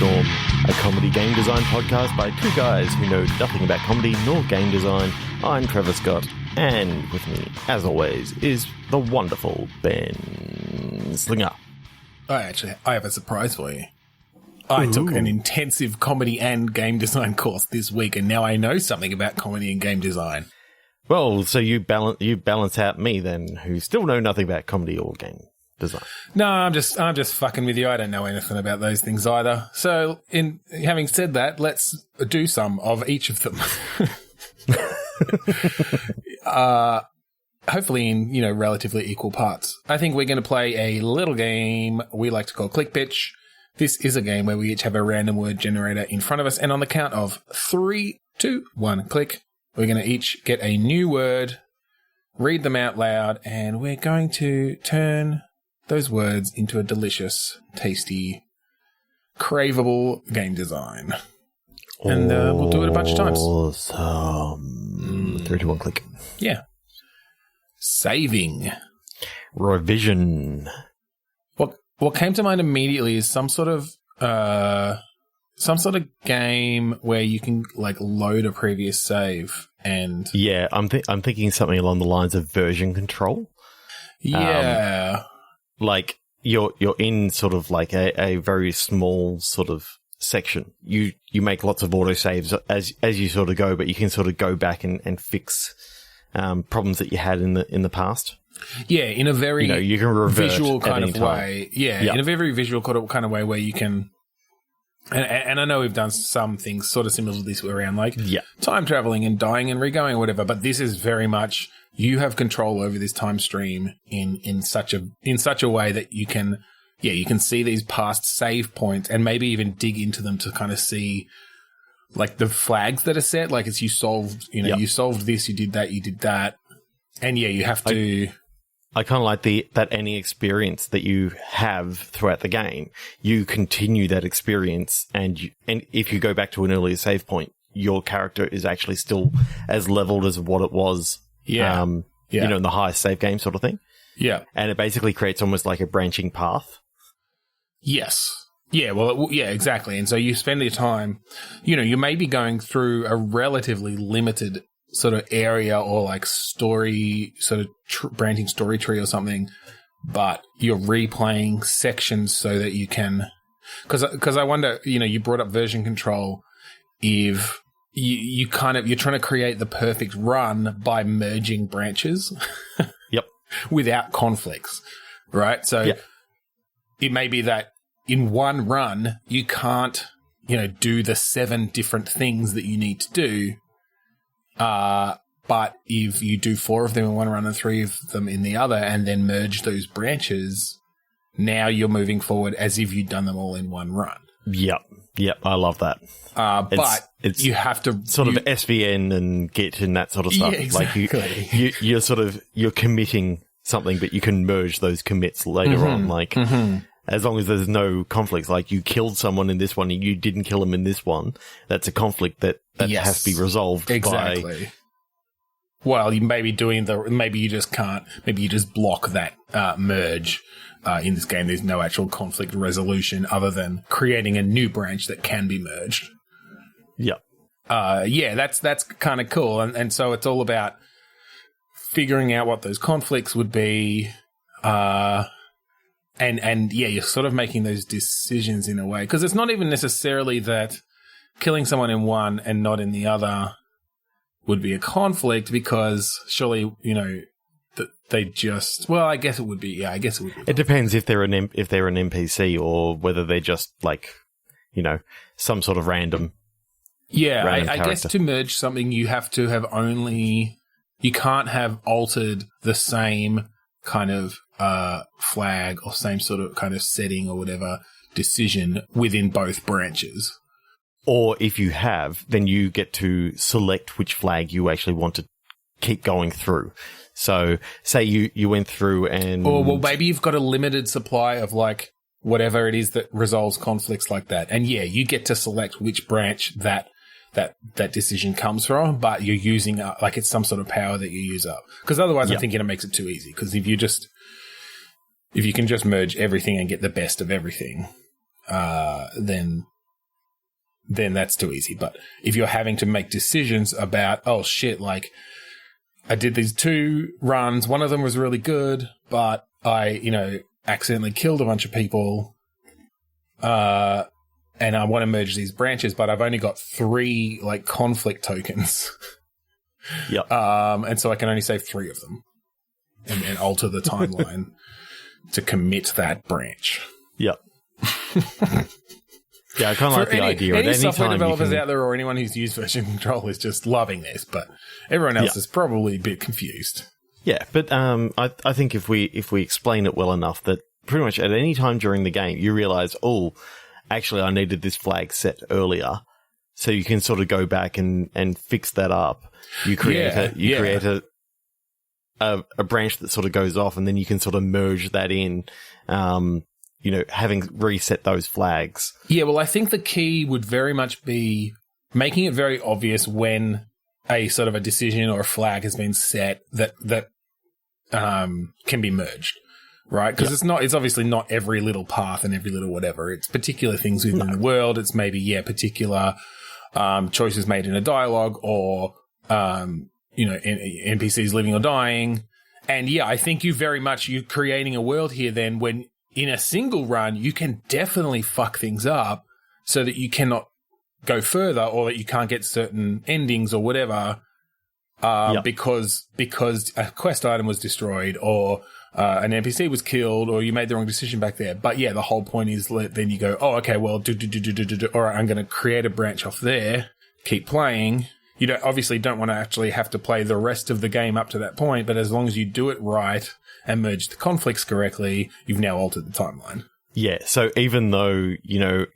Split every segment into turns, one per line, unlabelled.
Storm, a comedy game design podcast by two guys who know nothing about comedy nor game design. I'm Trevor Scott, and with me, as always, is the wonderful Ben Slinger.
I have a surprise for you. I took an intensive comedy and game design course this week, and now I know something about comedy and game design.
Well, so you balance out me then, who still know nothing about comedy or game design.
No, I'm just fucking with you. I don't know anything about those things either. So, in having said that, let's do some of each of them. Hopefully in, relatively equal parts. I think we're going to play a little game we like to call Click Pitch. This is a game where we each have a random word generator in front of us, and on the count of 3, 2, 1, click, we're going to each get a new word, read them out loud, and we're going to turn those words into a delicious, tasty, craveable game design. And we'll do it a bunch of times.
Awesome. 3, 2, 1, click.
Yeah. Saving.
Revision.
What came to mind immediately is some sort of game where you can load a previous save and
I'm thinking something along the lines of version control.
Yeah.
You're in sort of like a very small sort of section. You make lots of autosaves as you sort of go, but you can sort of go back and fix problems that you had in the past.
Yeah, in a very
you can revert
visual kind of
time.
way. Yeah, in a very visual kind of way where you can. And I know we've done some things sort of similar to this around time traveling and dying and regoing or whatever, but this is very much you have control over this time stream in such a way that you can see these past save points and maybe even dig into them to kind of see the flags that are set. Like it's you solved this, you did that. And you have to.
I kind of like that any experience that you have throughout the game, you continue that experience, and if you go back to an earlier save point, your character is actually still as leveled as what it was. In the highest save game sort of thing. Yeah, and it basically creates almost like a branching path. Yes.
Yeah, well, exactly. And so you spend your time, you may be going through a relatively limited sort of area or story, sort of branching story tree or something, but you're replaying sections so that you can, because I wonder, you brought up version control, if you're trying to create the perfect run by merging branches.
Yep.
Without conflicts, right? So it may be that in one run, you can't, do the 7 different things that you need to do. But if you do 4 of them in one run and 3 of them in the other and then merge those branches, now you're moving forward as if you'd done them all in one run.
Yep, I love that.
But you have to
sort of SVN and Git and that sort of stuff.
Yeah, exactly.
You're committing something, but you can merge those commits later on. As long as there's no conflicts, you killed someone in this one and you didn't kill them in this one, that's a conflict that has to be resolved.
Exactly. Well, you may be maybe you just can't, maybe you just block that merge. In this game, there's no actual conflict resolution other than creating a new branch that can be merged.
Yeah.
That's kind of cool. And so it's all about figuring out what those conflicts would be, And you're sort of making those decisions in a way. Because it's not even necessarily that killing someone in one and not in the other would be a conflict, because surely, that they just... Well, I guess it would be. Yeah, I guess it would be.
It depends if they're an NPC or whether they're just some sort of random...
Yeah, I guess to merge something, you have to have only... You can't have altered the same kind of flag or same sort of kind of setting or whatever decision within both branches.
Or if you have, then you get to select which flag you actually want to keep going through. So say you went through and...
Or maybe you've got a limited supply of whatever it is that resolves conflicts like that. And you get to select which branch that decision comes from, but you're using it's some sort of power that you use up. Because otherwise I'm thinking it makes it too easy. Because if you can just merge everything and get the best of everything, then then that's too easy. But if you're having to make decisions about, oh shit, like I did these 2 runs, one of them was really good, but I, accidentally killed a bunch of people, and I want to merge these branches, but I've only got 3 like conflict tokens.
Yep.
And so I can only save 3 of them and alter the timeline to commit that branch.
Yep. Yeah, I kind of like the idea.
Any software developers out there or anyone who's used version control is just loving this, but everyone else is probably a bit confused.
Yeah, but I think if we explain it well enough that pretty much at any time during the game you realize, oh, actually I needed this flag set earlier, so you can sort of go back and fix that up. You create a branch that sort of goes off, and then you can sort of merge that in. Having reset those flags. Yeah,
well, I think the key would very much be making it very obvious when a sort of a decision or a flag has been set that can be merged, right? Because it's obviously not every little path and every little whatever. It's particular things within the world. It's maybe, particular choices made in a dialogue or, NPCs living or dying. And I think you're creating a world here then when in a single run, you can definitely fuck things up so that you cannot go further or that you can't get certain endings or whatever because a quest item was destroyed or an NPC was killed or you made the wrong decision back there. But the whole point is then you go, oh, okay, well, all right, I'm going to create a branch off there, keep playing. You don't want to actually have to play the rest of the game up to that point, but as long as you do it right and merge the conflicts correctly, you've now altered the timeline.
Yeah, so even though,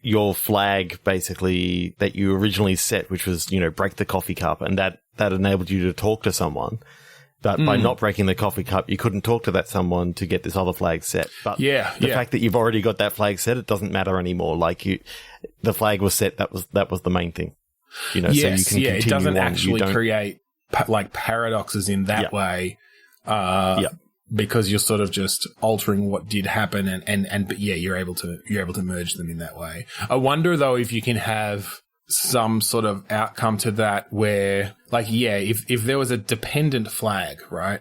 your flag basically that you originally set, which was, break the coffee cup, and that enabled you to talk to someone, but by not breaking the coffee cup, you couldn't talk to that someone to get this other flag set. But the fact that you've already got that flag set, it doesn't matter anymore. Like the flag was set, that was the main thing. So you can continue
it doesn't
on.
actually create paradoxes in that way. Because you're sort of just altering what did happen but you're able to merge them in that way. I wonder though if you can have some sort of outcome to that where if there was a dependent flag, right?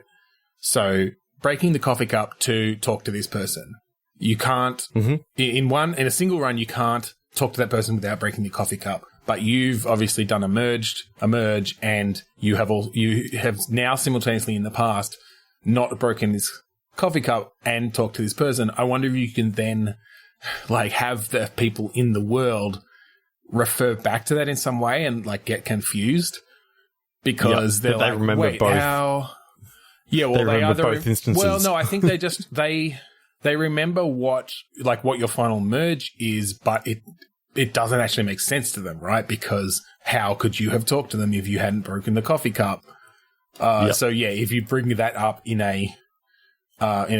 So breaking the coffee cup to talk to this person. You can't in a single run you can't talk to that person without breaking the coffee cup. But you've obviously done a merge and you have now simultaneously in the past not broken this coffee cup and talk to this person. I wonder if you can then have the people in the world refer back to that in some way and get confused because they remember both. How? Yeah, well, they remember both instances. Well, no, I think they just they remember what your final merge is, but it doesn't actually make sense to them, right? Because how could you have talked to them if you hadn't broken the coffee cup? So if you bring that up in a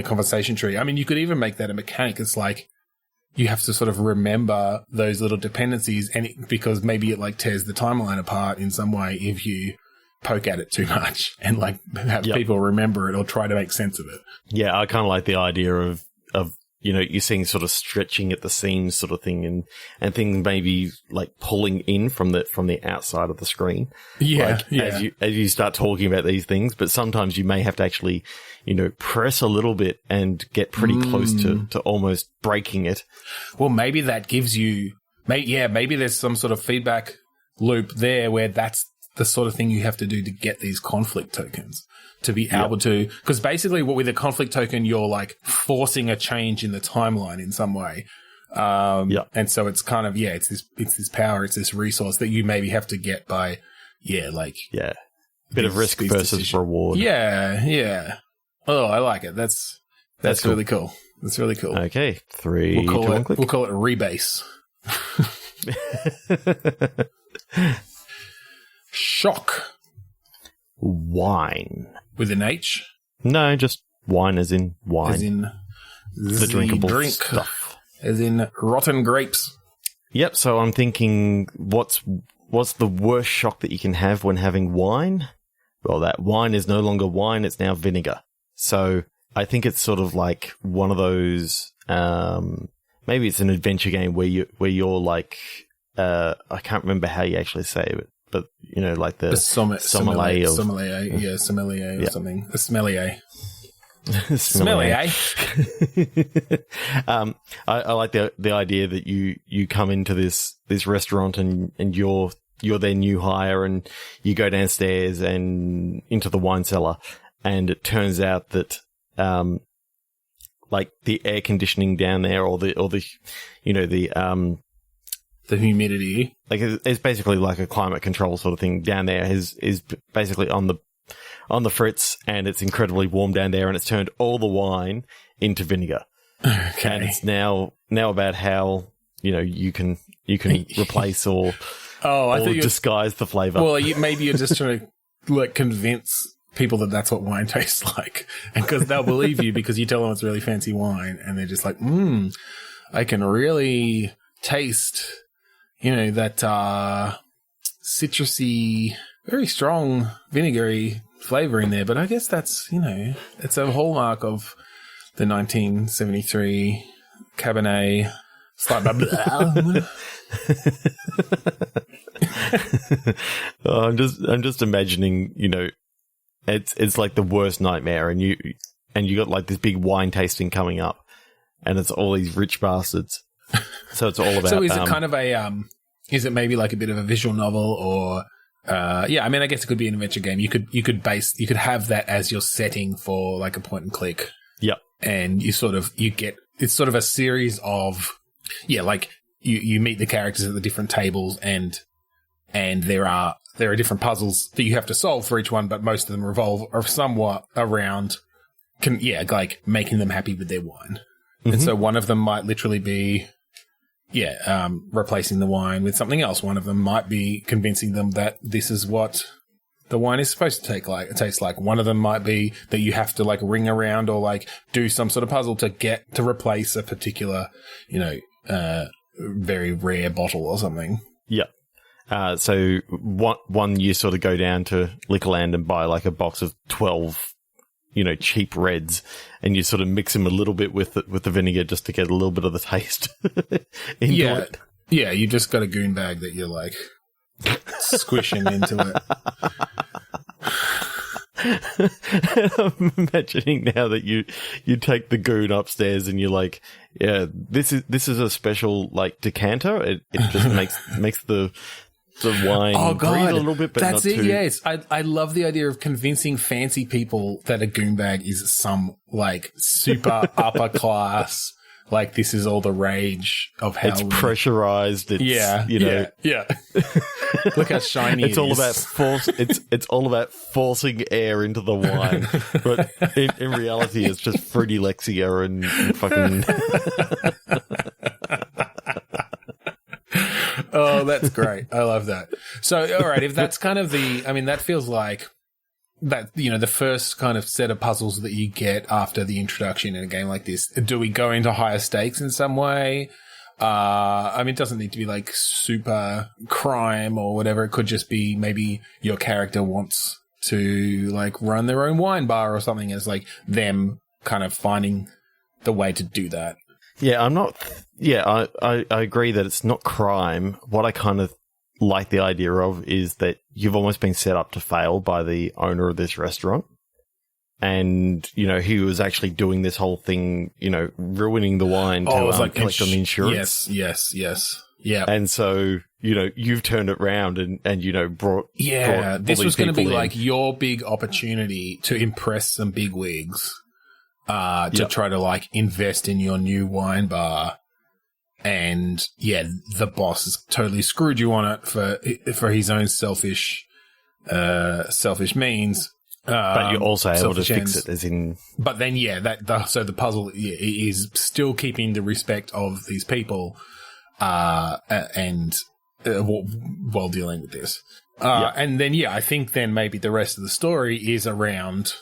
conversation tree, I mean, you could even make that a mechanic. It's you have to sort of remember those little dependencies, and because maybe it tears the timeline apart in some way if you poke at it too much and have people remember it or try to make sense of it. Yeah,
I kind of like the idea of you're seeing sort of stretching at the seams sort of thing and things maybe pulling in from the outside of the screen.
Yeah.
As you start talking about these things, but sometimes you may have to actually, press a little bit and get pretty close to almost breaking it.
Well, maybe that gives you, maybe there's some sort of feedback loop there where that's the sort of thing you have to do to get these conflict tokens. To be able to, because basically with a conflict token, you're forcing a change in the timeline in some way. And so it's kind of, it's this power, it's this resource that you maybe have to get by,
bit of risk versus reward.
Yeah. Oh, I like it. That's cool. Really cool. That's really cool.
Okay. 3, 2, 1, click.
We'll call it rebase. Shock.
Wine.
With an H?
No, just wine as in wine.
As in
the drinkable
drink
stuff.
As in rotten grapes.
Yep, so I'm thinking what's the worst shock that you can have when having wine? Well, that wine is no longer wine, it's now vinegar. So I think it's sort of like one of those maybe it's an adventure game where you're I can't remember how you actually say it, but you know, like the
sommelier, sommelier or something. A Smelly Eh. Smelly Eh.
I like the idea that you come into this restaurant and you're their new hire, and you go downstairs and into the wine cellar, and it turns out that like the air conditioning down there, or the you know, the
humidity,
like it's basically like a climate control sort of thing down there is basically on the fritz, and it's incredibly warm down there, and it's turned all the wine into vinegar.
Okay.
And it's now about how, you know, you can replace or disguise the flavor.
Well, maybe you're just trying to like convince people that that's what wine tastes like, and because they'll believe you because you tell them it's really fancy wine, and they're just like, I can really taste, you know, that citrusy, very strong vinegary flavor in there. But I guess that's, you know, it's a hallmark of the 1973 Cabernet.
I'm just imagining, you know, it's like the worst nightmare, and you got like this big wine tasting coming up, and it's all these rich bastards. So it's all about.
So is it kind of a is it maybe like a bit of a visual novel, or I mean, I guess it could be an adventure game. You could have that as your setting for like a point and click.
Yep.
And it's sort of a series of like you meet the characters at the different tables, and there are different puzzles that you have to solve for each one, but most of them revolve somewhat around like making them happy with their wine. Mm-hmm. And so one of them might literally be replacing the wine with something else. One of them might be convincing them that this is what the wine is supposed to taste like. One of them might be that you have to like ring around or like do some sort of puzzle to replace a particular, you know, very rare bottle or something.
Yeah. So one you sort of go down to Liquorland and buy like a box of 12, you know, cheap reds, and you sort of mix them a little bit with the vinegar just to get a little bit of the taste into it.
Yeah, you just got a goon bag that you're like squishing into it.
I'm imagining now that you take the goon upstairs and you're like, yeah, this is a special like decanter. It just makes the wine breathe a little bit, but
that's
not
it.
too.
Yes, I love the idea of convincing fancy people that a goon bag is some like super upper class. Like this is all the rage of how
it's pressurized. It's, you know,
yeah. Look how shiny
it's all about it's all about forcing air into the wine, but in reality, it's just fruity Lexia and fucking.
Oh, that's great. I love that. So, all right, if that's kind of that feels like that, you know, the first kind of set of puzzles that you get after the introduction in a game like this. Do we go into higher stakes in some way? I mean, it doesn't need to be like super crime or whatever. It could just be maybe your character wants to like run their own wine bar or something, as like them kind of finding the way to do that.
Yeah, I agree that it's not crime. What I kind of like the idea of is that you've almost been set up to fail by the owner of this restaurant. And, you know, he was actually doing this whole thing, you know, ruining the wine to collect on the insurance.
Yes. Yeah.
And so, you know, you've turned it around and you know, brought
this was going to be like your big opportunity to impress some bigwigs, to try to like invest in your new wine bar. And the boss has totally screwed you on it for his own selfish means.
But you're also able to fix it, as in.
But then, so the puzzle is still keeping the respect of these people, and while dealing with this. And then, I think then maybe the rest of the story is around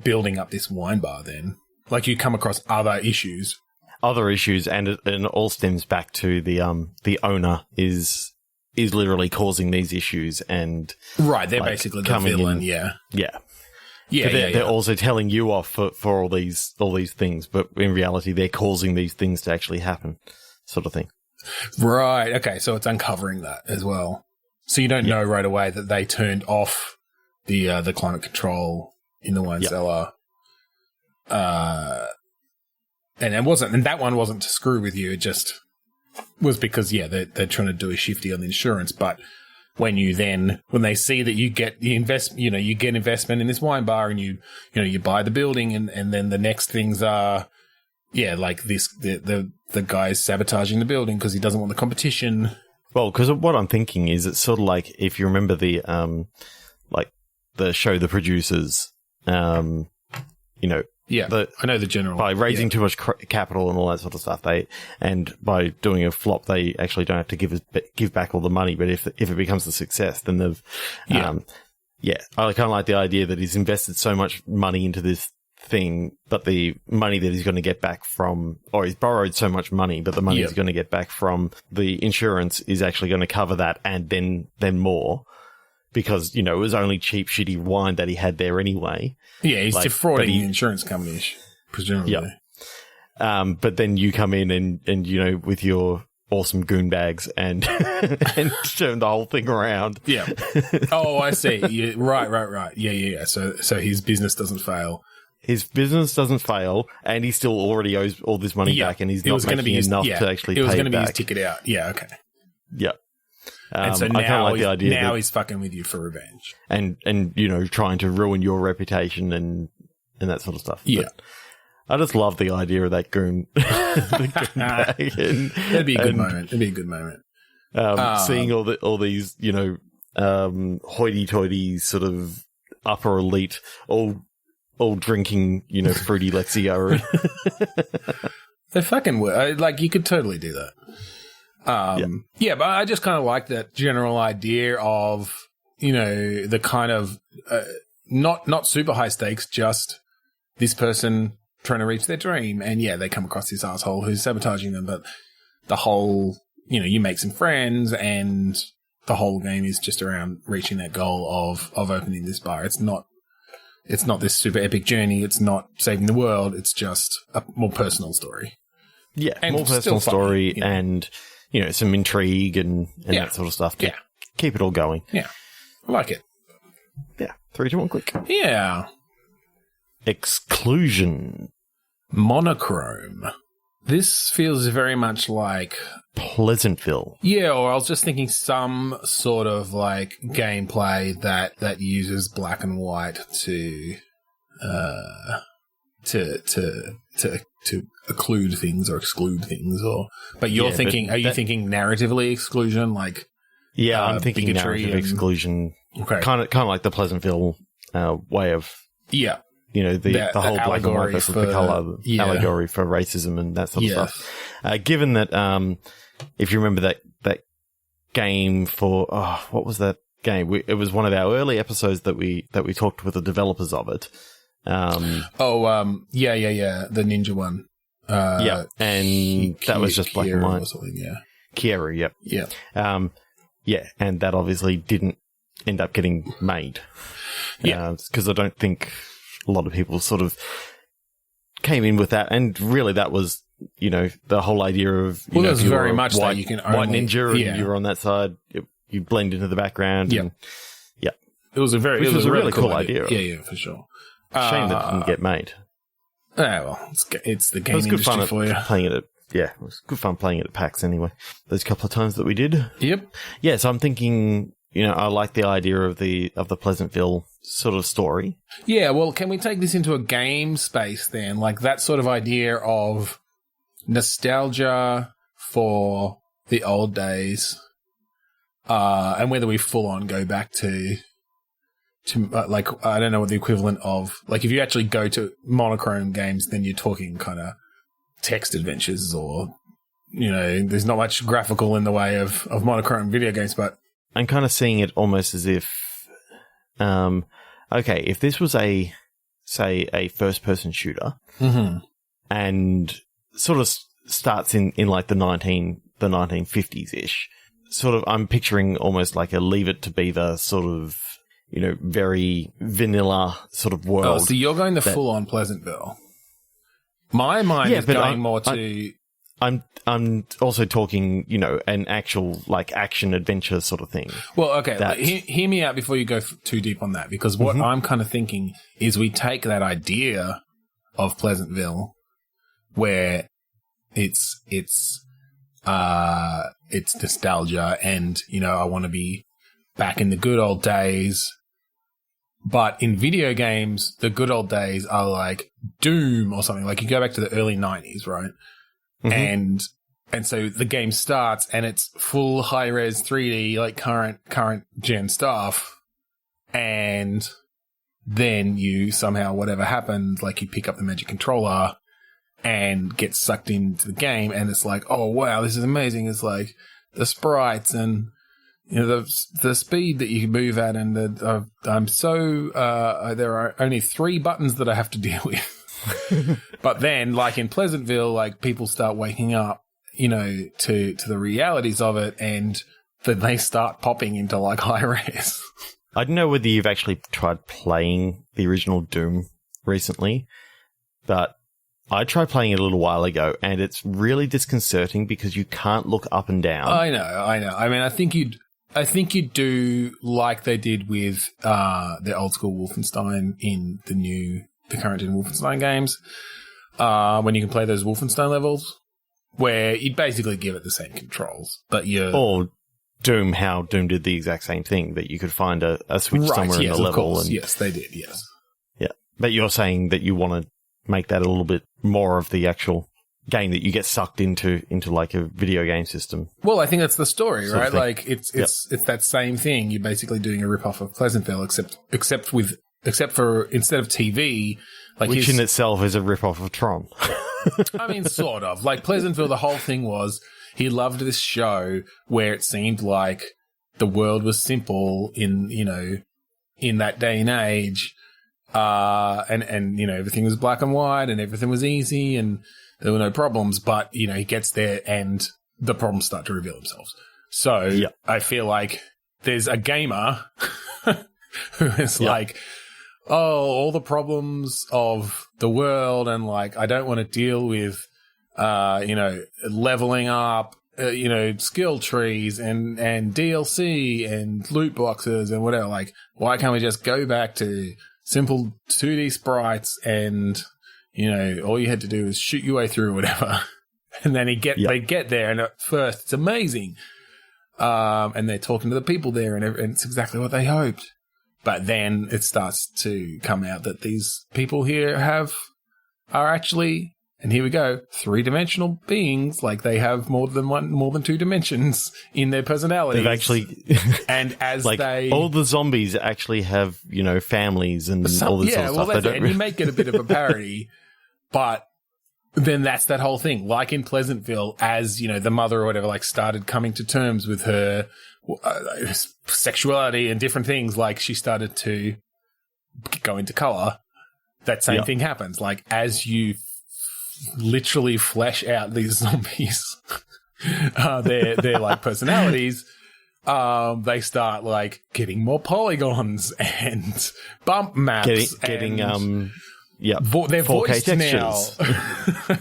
building up this wine bar. Then, like, you come across other issues,
and it all stems back to the owner is literally causing these issues, and
they're like basically the villain.
They're also telling you off for all these things, but in reality, they're causing these things to actually happen, sort of thing.
Right. Okay. So it's uncovering that as well. So you don't know right away that they turned off the climate control in the wine cellar. And that one wasn't to screw with you. It just was because, they're trying to do a shifty on the insurance. But when they see that you get you get investment in this wine bar and you buy the building and then the next things are, like this, the guy's sabotaging the building because he doesn't want the competition.
Well, because what I'm thinking is it's sort of like if you remember the the show The Producers, I know the general. By raising too much capital and all that sort of stuff, and by doing a flop, they actually don't have to give back all the money. But if it becomes a success, then they've I kind of like the idea that he's invested so much money into this thing, but the money that he's going to get back or he's borrowed so much money, but the money he's going to get back from the insurance is actually going to cover that and then more. Because, it was only cheap, shitty wine that he had there anyway. Yeah,
he's defrauding the insurance companies, presumably.
Yeah. But then you come in and with your awesome goon bags and turn the whole thing around.
Yeah. Oh, I see. Yeah, right. Yeah. So his business doesn't fail.
His business doesn't fail, and he still already owes all this money back, and he's not making enough to actually pay it back. It was going to be his
ticket out. Yeah, okay.
Yeah.
And so now he's fucking with you for revenge.
And trying to ruin your reputation and that sort of stuff.
Yeah.
But I just love the idea of that goon. The goon bag.
That'd be a good moment.
Seeing all these, hoity-toity sort of upper elite, all drinking, fruity Lexia.
They fucking would. Like, you could totally do that. But I just kind of like that general idea of, the kind of, not super high stakes, just this person trying to reach their dream. And they come across this asshole who's sabotaging them. But the whole, you make some friends and the whole game is just around reaching that goal of opening this bar. It's not this super epic journey. It's not saving the world. It's just a more personal story.
Yeah. And more personal story and, some intrigue and that sort of stuff to keep it all going.
Yeah. I like it.
Yeah. 3, 2, 1, click.
Yeah.
Exclusion.
Monochrome. This feels very much like
Pleasantville.
Yeah, or I was just thinking some sort of like gameplay that uses black and white to occlude things or exclude things, but you're thinking? Are you thinking narratively exclusion? Like,
I'm thinking narrative exclusion.
Okay,
kind of like the Pleasantville way of the whole black and white versus the color allegory for racism and that sort of stuff. Given that, if you remember that game for what was that game? It was one of our early episodes that we talked with the developers of it. The ninja one. And that was just black and white. Kiera, yep.
Yeah.
And that obviously didn't end up getting made. Because I don't think a lot of people sort of came in with that, and really that was, the whole idea of,
it was very much white, that you can only,
white ninja and you're on that side, you blend into the background.
Yeah. It was a really cool idea. Yeah, for sure.
Shame that it didn't get made.
It's the game industry for you.
It was good fun playing it at PAX anyway. Those couple of times that we did.
Yep.
Yeah, so I'm thinking, I like the idea of the Pleasantville sort of story.
Yeah, well, can we take this into a game space then? Like that sort of idea of nostalgia for the old days, and whether we full on go back to like, I don't know what the equivalent of, like if you actually go to monochrome games, then you're talking kind of text adventures or, there's not much graphical in the way of monochrome video games, but
I'm kind of seeing it almost as if, if this was a first person shooter and sort of starts in like the 1950s ish, sort of, I'm picturing almost like a Leave It to Beaver sort of, very vanilla sort of world.
Oh, so you're going the full-on Pleasantville. My mind is going more to...
I'm also talking, an actual like action adventure sort of thing.
Well, okay, hear me out before you go too deep on that, because what I'm kind of thinking is we take that idea of Pleasantville, where it's nostalgia, and I want to be back in the good old days. But in video games, the good old days are like Doom or something. Like you go back to the early 90s, right? And so the game starts and it's full high-res 3D, like current gen stuff. And then you somehow, whatever happens, like you pick up the Magic Controller and get sucked into the game, and it's like, oh wow, this is amazing. It's like the sprites and the speed that you can move at, and I'm so there are only 3 buttons that I have to deal with. But then, like in Pleasantville, like people start waking up, to the realities of it, and then they start popping into like high res.
I don't know whether you've actually tried playing the original Doom recently, but I tried playing it a little while ago, and it's really disconcerting because you can't look up and down.
I know. I mean, I think you'd do like they did with the old school Wolfenstein in the current gen Wolfenstein games, when you can play those Wolfenstein levels, where you'd basically give it the same controls, but
or Doom, how Doom did the exact same thing, that you could find a switch somewhere in the level.
Course. Yes, they did. Yes.
Yeah, but you're saying that you want to make that a little bit more of the actual game, that you get sucked into like a video game system.
Well, I think that's the story, right? Like it's that same thing. You're basically doing a rip-off of Pleasantville, except for instead of TV, like
which in itself is a rip-off of Tron.
I mean, sort of. Like Pleasantville, the whole thing was he loved this show where it seemed like the world was simple in that day and age. And everything was black and white and everything was easy and there were no problems, but he gets there and the problems start to reveal themselves. So I feel like there's a gamer who is like, oh, all the problems of the world, and like, I don't want to deal with, leveling up, skill trees and DLC and loot boxes and whatever. Like, why can't we just go back to simple 2D sprites and, all you had to do is shoot your way through whatever. And then they get there, and at first it's amazing. And they're talking to the people there, and it's exactly what they hoped. But then it starts to come out that these people here are actually, and here we go, 3-dimensional beings. Like they have more than 2 dimensions in their personalities.
They've actually,
and as like
all the zombies actually have, families and all this sort of stuff.
And you make it a bit of a parody, but then that's that whole thing. Like in Pleasantville, as the mother or whatever, like started coming to terms with her sexuality and different things, like she started to go into color. That same thing happens. Like as you literally flesh out these zombies, their like personalities, they start like getting more polygons and bump maps,
getting
they're
4K
voiced
textures.
now.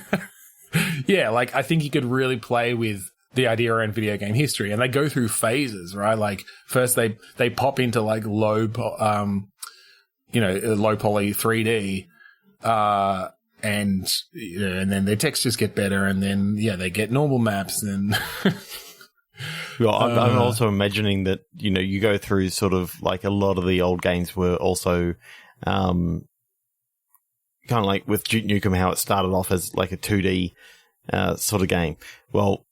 Yeah, like I think you could really play with the idea around video game history, and they go through phases, right? Like first they pop into like low poly 3D, and then their textures get better, and then they get normal maps, and
well, I'm also imagining that you go through sort of like a lot of the old games were also kind of like with Duke Nukem, how it started off as like a 2D sort of game. Well,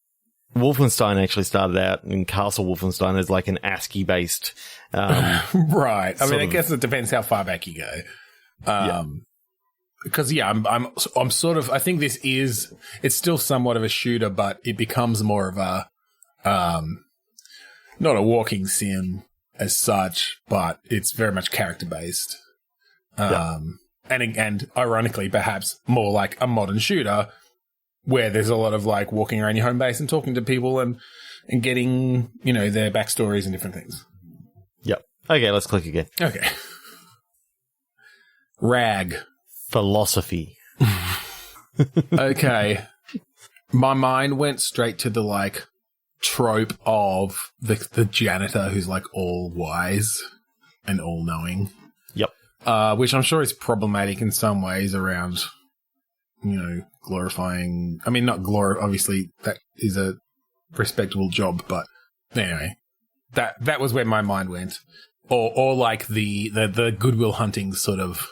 Wolfenstein actually started out in Castle Wolfenstein as like an ASCII-based
right. I mean, I guess it depends how far back you go. Because I'm sort of, I think it's still somewhat of a shooter, but it becomes more of a not a walking sim as such, but it's very much character based. And ironically, perhaps more like a modern shooter, where there's a lot of like walking around your home base and talking to people and getting, their backstories and different things.
Yep. Okay, let's click again.
Okay. Rag.
Philosophy.
Okay. My mind went straight to the like trope of the janitor who's like all wise and all knowing.
Yep.
Which I'm sure is problematic in some ways around, glorifying. I mean, not obviously that is a respectable job, but anyway, that was where my mind went. Or like the Goodwill Hunting sort of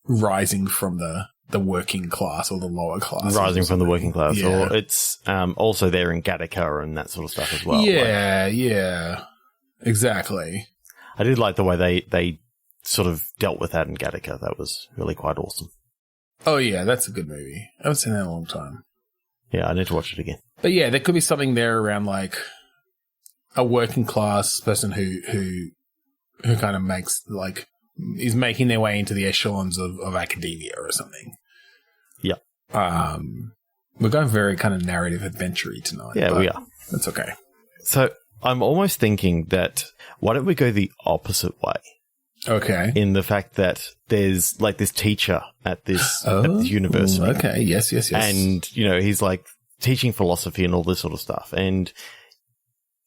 rising from the working class or the lower class.
Rising from the working class.
Yeah.
Or it's also there in Gattaca and that sort of stuff as well.
Yeah. Exactly.
I did like the way they sort of dealt with that in Gattaca. That was really quite awesome.
Oh, yeah, that's a good movie. I haven't seen that in a long time.
Yeah, I need to watch it again.
But yeah, there could be something there around like a working class person who kind of makes like is making their way into the echelons of academia or something.
Yeah.
We're going very kind of narrative adventure-y tonight.
Yeah, we are.
That's okay.
So I'm almost thinking that why don't we go the opposite way?
Okay.
In the fact that there's like this teacher at this university.
Okay. Yes.
And, he's like teaching philosophy and all this sort of stuff. And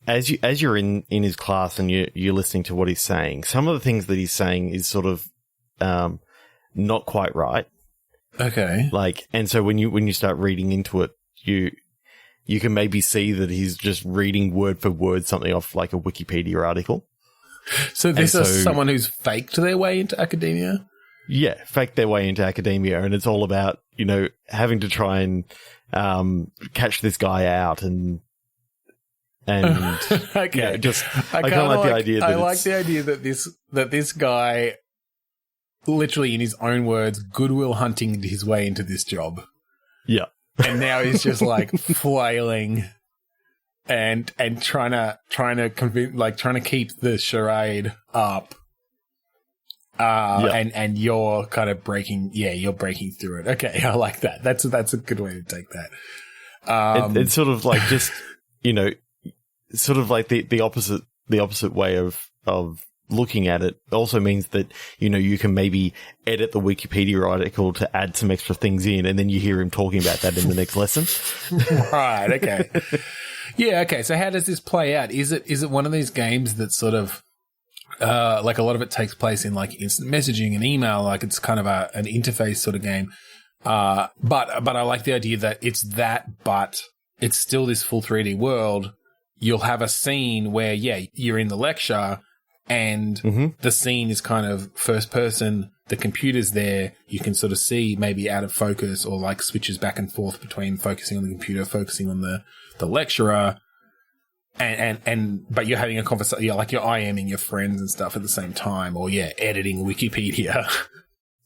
as you're in his class and you're listening to what he's saying, some of the things that he's saying is sort of not quite right.
Okay.
Like, and so when you start reading into it, you can maybe see that he's just reading word for word something off like a Wikipedia article.
So this is someone who's faked their way into academia?
Yeah, faked their way into academia, and it's all about, having to try and catch this guy out and
okay.
I kind of like the idea that
I like the idea that this guy literally in his own words Goodwill Hunting his way into this job.
Yeah.
And now he's just like flailing and trying to convince, like trying to keep the charade up. And you're kind of breaking through it. Okay, I like that. That's a good way to take that.
It's sort of like just, sort of like the opposite way of looking at it also means that, you can maybe edit the Wikipedia article to add some extra things in, and then you hear him talking about that in the next lesson.
Right. Okay. Yeah. Okay. So how does this play out? Is it one of these games that sort of, like a lot of it takes place in like instant messaging and email, like it's kind of an interface sort of game. But I like the idea that but it's still this full 3D world. You'll have a scene where, you're in the lecture and the scene is kind of first person. The computer's there. You can sort of see maybe out of focus or like switches back and forth between focusing on the computer, focusing on the lecturer. But you're having a conversation, like you're IMing your friends and stuff at the same time, or editing Wikipedia.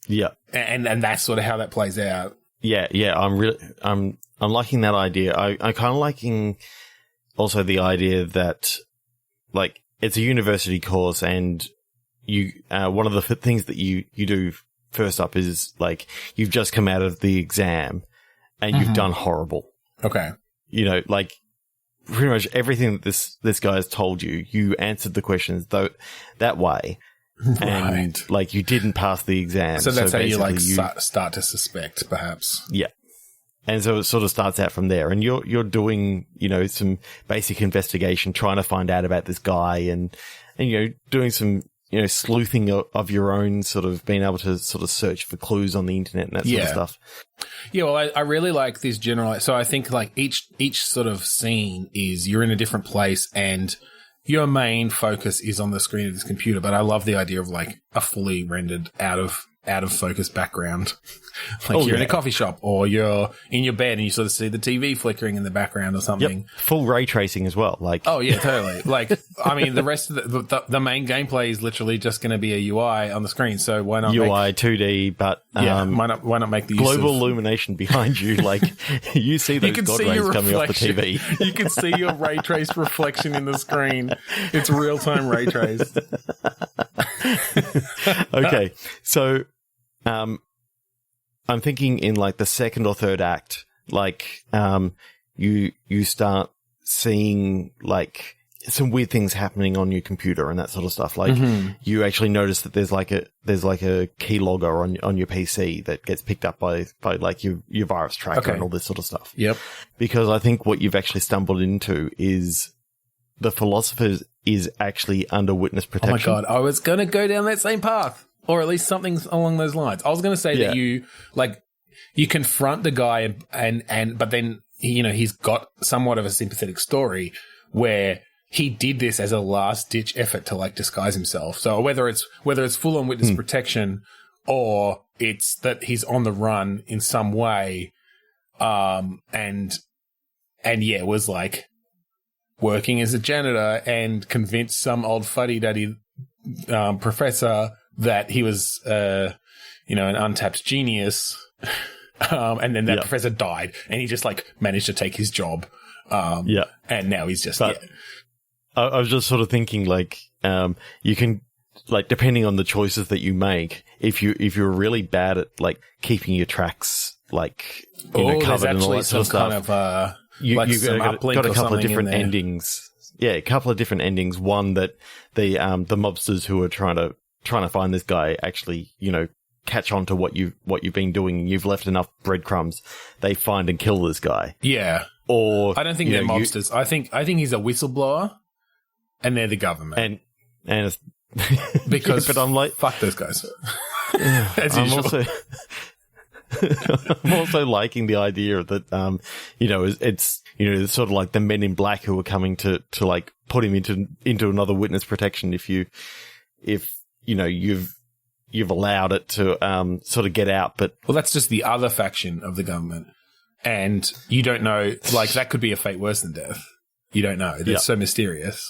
Yeah.
And that's sort of how that plays out.
Yeah. I'm liking that idea. I kind of liking also the idea that like it's a university course and you, one of the things that you do first up is like you've just come out of the exam and you've done horrible.
Okay.
Like pretty much everything that this guy has told you, you answered the questions that way. Right. And like you didn't pass the exam.
So that's how you like start to suspect, perhaps.
Yeah. And so it sort of starts out from there, and you're doing, some basic investigation, trying to find out about this guy and doing some, sleuthing of your own, sort of being able to sort of search for clues on the internet and that sort of stuff.
Yeah. Well, I really like this general. So I think like each sort of scene is you're in a different place and your main focus is on the screen of this computer. But I love the idea of like a fully rendered out of focus background. Like you're in a coffee shop or you're in your bed and you sort of see the TV flickering in the background or something.
Yep. Full ray tracing as well. Like,
oh yeah, totally. Like, I mean, the rest of the main gameplay is literally just going to be a UI on the screen. So why not
UI 2D, but
why not make the
global illumination behind you? Like you see those god rays coming off the TV.
You can see your ray traced reflection in the screen. It's real time ray traced.
Okay, so I'm thinking in like the second or third act, like you start seeing like some weird things happening on your computer and that sort of stuff. Like you actually notice that there's like a keylogger on your PC that gets picked up by like your virus tracker and all this sort of stuff.
Yep.
Because I think what you've actually stumbled into is the Philosopher is actually under witness protection.
Oh my God. I was going to go down that same path, or at least something along those lines. I was going to say that you confront the guy but then, you know, he's got somewhat of a sympathetic story where he did this as a last ditch effort to like disguise himself. So whether it's full on witness protection or it's that he's on the run in some way, and was like working as a janitor and convinced some old fuddy-duddy professor that he was, an untapped genius. And then that professor died, and he just like managed to take his job. And now he's just.
I was just sort of thinking, like, you can, like, depending on the choices that you make, if you're really bad at like keeping your tracks like covered and all that sort of stuff, you've got a couple of different endings. Yeah, a couple of different endings. One that the mobsters who are trying to find this guy actually, you know, catch on to what you've been doing, and you've left enough breadcrumbs, they find and kill this guy.
Yeah.
Or
I don't think they're mobsters. I think he's a whistleblower, and they're the government.
And
because
but I'm like,
fuck those guys. As
I'm
usual.
I'm also liking the idea that it's sort of like the Men in Black who are coming to like put him into another witness protection if you've allowed it to sort of get out. But
that's just the other faction of the government, and you don't know, like, that could be a fate worse than death. You don't know. It's so mysterious.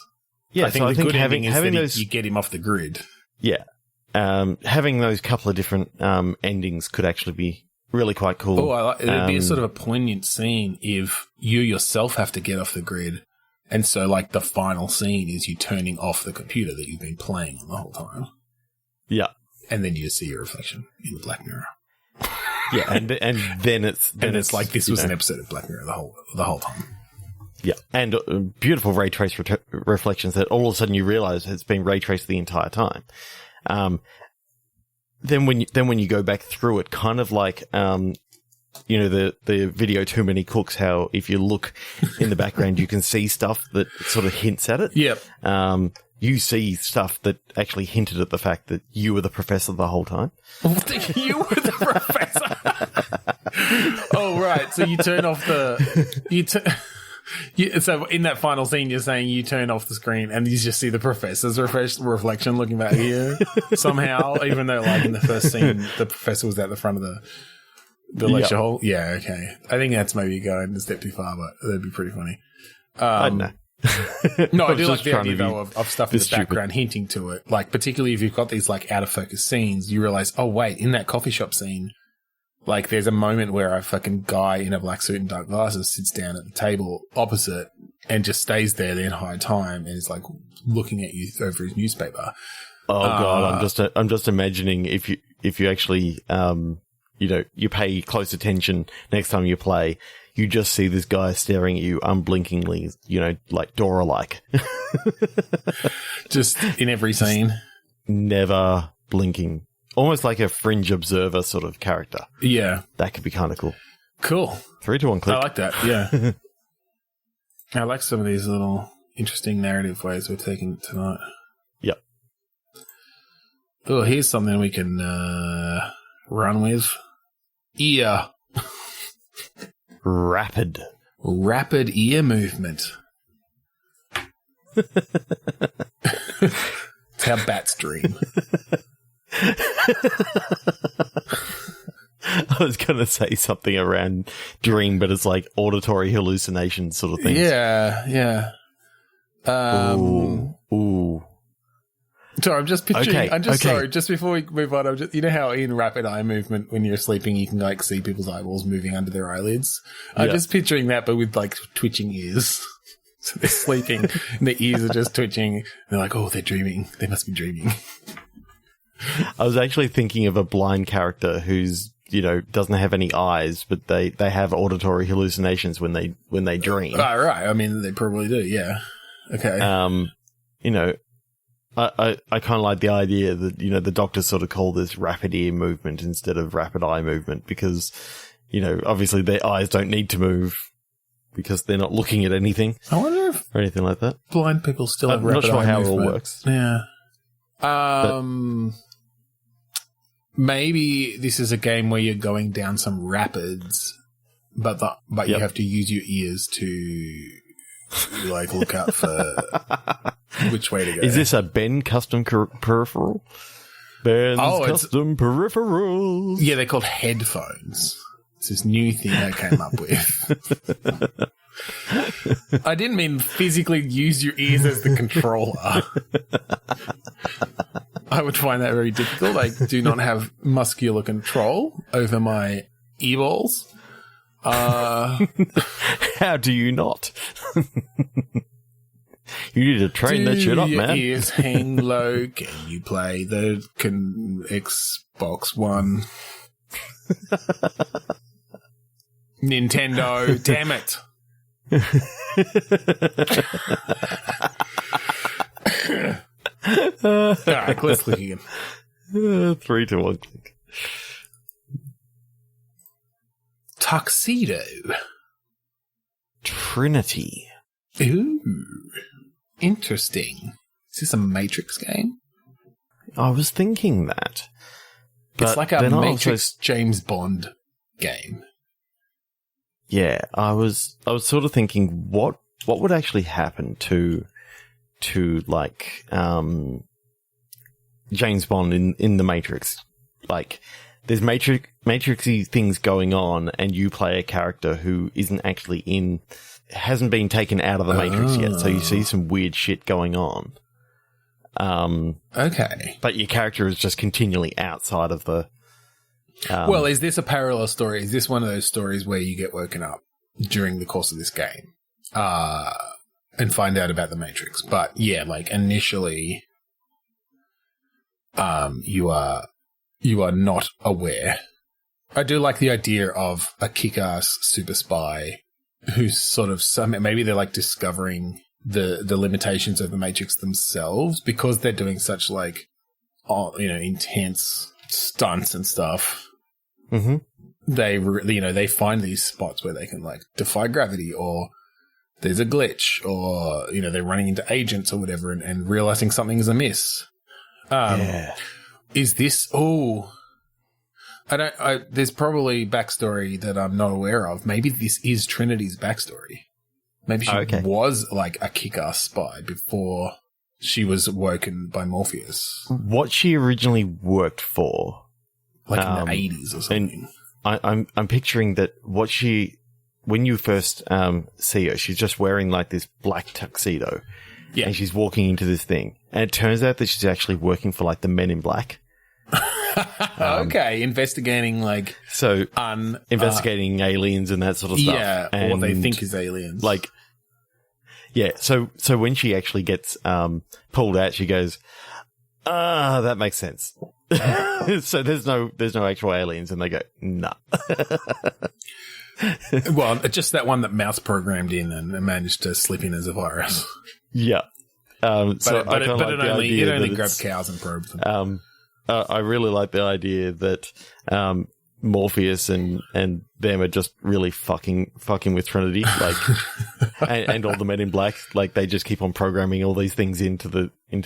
Yeah,
I think
so
the good
having
ending is that
those,
you get him off the grid.
Yeah. Having those couple of different endings could actually be really quite cool.
Oh, it'd be a sort of a poignant scene if you yourself have to get off the grid. And so, like, the final scene is you turning off the computer that you've been playing on the whole time.
Yeah.
And then you see your reflection in the Black Mirror.
Yeah, and then it's
like this was an episode of Black Mirror the whole time.
Yeah, and beautiful ray trace reflections that all of a sudden you realize it's been ray traced the entire time. Then when you go back through it, kind of like the video Too Many Cooks, how if you look in the background you can see stuff that sort of hints at it.
Yep.
You see stuff that actually hinted at the fact that you were the professor the whole time.
You were the professor. Oh, right. So you turn off so in that final scene, you're saying you turn off the screen and you just see the professor's reflection looking back at you somehow, even though, like, in the first scene, the professor was at the front of the lecture hall. Yeah, okay. I think that's maybe going a step too far, but that'd be pretty funny.
I don't know.
No, I do like the idea, though, of stuff in the background hinting to it. Like, particularly if you've got these, like, out-of-focus scenes, you realize, oh, wait, in that coffee shop scene, like, there's a moment where a fucking guy in a black suit and dark glasses sits down at the table opposite and just stays there the entire time and is, like, looking at you over his newspaper.
Oh, God, I'm just imagining if you actually, you pay close attention next time you play, you just see this guy staring at you unblinkingly, like Dora-like.
Just in every scene.
Never blinking. Almost like a fringe observer sort of character.
Yeah.
That could be kind of cool.
Cool.
3, 2, 1, click.
I like that, yeah. I like some of these little interesting narrative ways we've taken tonight.
Yep.
Oh, here's something we can run with. Ear.
Rapid
ear movement. It's how bats dream.
I was going to say something around dream, but it's like auditory hallucination sort of thing.
Yeah.
Ooh.
Sorry, I'm just picturing.
Okay,
sorry. Just before we move on, you know how in rapid eye movement, when you're sleeping, you can like see people's eyeballs moving under their eyelids. I'm just picturing that, but with like twitching ears. So they're sleeping, and their ears are just twitching. And they're like, "Oh, they're dreaming. They must be dreaming."
I was actually thinking of a blind character who's doesn't have any eyes, but they have auditory hallucinations when they dream.
Right. I mean, they probably do. Yeah. Okay.
You know, I kind of like the idea that, you know, the doctors sort of call this rapid ear movement instead of rapid eye movement because, you know, obviously their eyes don't need to move because they're not looking at anything.
I wonder if
or anything like that.
Blind people still have
I'm not
rapid
sure
eye
how
movement.
it all works.
Yeah. Maybe this is a game where you're going down some rapids, but you have to use your ears to like look out for which way to go.
Is this a Ben custom peripheral? Ben's custom peripherals.
Yeah, they're called headphones. It's this new thing I came up with. I didn't mean physically use your ears as the controller. I would find that very difficult. I do not have muscular control over my earballs.
How do you not? You need to train that shit up, man.
Ears hang low. Can you play the Xbox One? Nintendo, damn it. Alright, let's click again.
3, 2, 1, click.
Tuxedo.
Trinity.
Ooh. Interesting. Is this a Matrix game?
I was thinking that.
It's like a Matrix James Bond game.
Yeah, I was sort of thinking what would actually happen to like James Bond in the Matrix. Like there's Matrixy things going on and you play a character who isn't actually hasn't been taken out of the Matrix yet, so you see some weird shit going on.
Okay.
But your character is just continually outside of the
well, is this a parallel story? Is this one of those stories where you get woken up during the course of this game and find out about the Matrix? But yeah, like initially, you are not aware. I do like the idea of a kick-ass super spy who's sort of maybe they're like discovering the limitations of the Matrix themselves because they're doing such like intense stunts and stuff.
Mm-hmm.
They find these spots where they can like defy gravity, or there's a glitch, or they're running into agents or whatever, and realizing something is amiss. Is this? There's probably backstory that I'm not aware of. Maybe this is Trinity's backstory. Maybe she was like a kick-ass spy before she was woken by Morpheus.
What she originally worked for.
Like in the 80s or something.
I'm picturing that when you first see her, she's just wearing like this black tuxedo. Yeah. And she's walking into this thing. And it turns out that she's actually working for like the Men in Black.
Okay, investigating like...
So, investigating aliens and that sort of stuff.
Yeah, or what they think is aliens.
Like, yeah, so when she actually gets pulled out, she goes, that makes sense. So there's no actual aliens, and they go, nah.
Well, just that one that mouse programmed in and managed to slip in as a virus.
Yeah.
But it only grabbed cows and probed them.
I really like the idea that Morpheus and them are just really fucking with Trinity, like, and all the Men in Black, like they just keep on programming all these things into